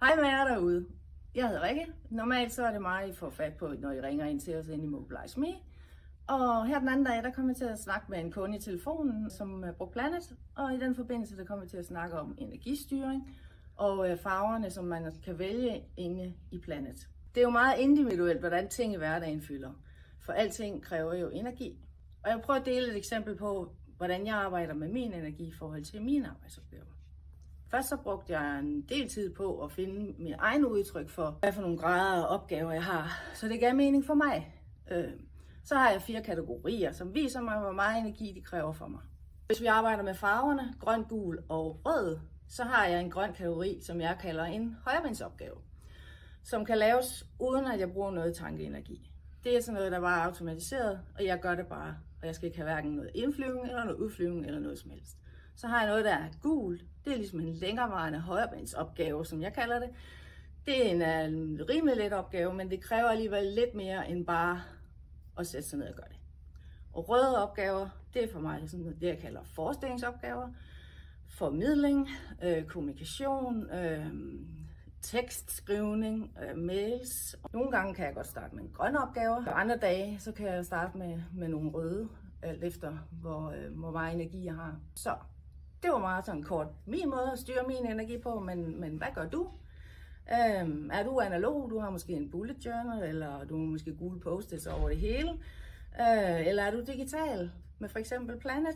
Hej med jer derude. Jeg hedder Rikke. Normalt så er det mig, I får fat på, når I ringer ind til os ind i Mobilize Me. Og her den anden dag, der kom jeg til at snakke med en kunde i telefonen, som brugte Planet. Og i den forbindelse, der kom jeg til at snakke om energistyring og farverne, som man kan vælge inde i Planet. Det er jo meget individuelt, hvordan ting i hverdagen fylder. For alting kræver jo energi. Og jeg prøver at dele et eksempel på, hvordan jeg arbejder med min energi i forhold til mine arbejdsopgaver. Først så brugte jeg en del tid på at finde mit egen udtryk for, hvad for nogle grader og opgaver jeg har. Så det gav mening for mig. Så har jeg 4 kategorier, som viser mig, hvor meget energi de kræver for mig. Hvis vi arbejder med farverne, grøn, gul og rød, så har jeg en grøn kategori, som jeg kalder en højrevindsopgave, som kan laves uden at jeg bruger noget tankeenergi. Det er sådan noget, der bare er automatiseret, og jeg gør det bare. Og jeg skal ikke have hverken noget indflyvning eller noget udflyvning eller noget som helst. Så har jeg noget, der er gult. Det er ligesom en længerevarende højrevindsopgave, som jeg kalder det. Det er en rimelig let opgave, men det kræver alligevel lidt mere end bare at sætte sig ned og gøre det. Og røde opgaver, det er for mig sådan noget, det jeg kalder forestillingsopgaver, formidling, kommunikation, tekstskrivning, mails. Nogle gange kan jeg godt starte med en grøn opgave, og andre dage så kan jeg starte med nogle røde, alt efter hvor meget energi jeg har. Så det var meget sådan kort min måde at styre min energi på, men hvad gør du? Er du analog? Du har måske en bullet journal, eller du har måske gule post-its over det hele. Eller er du digital med for eksempel Planet?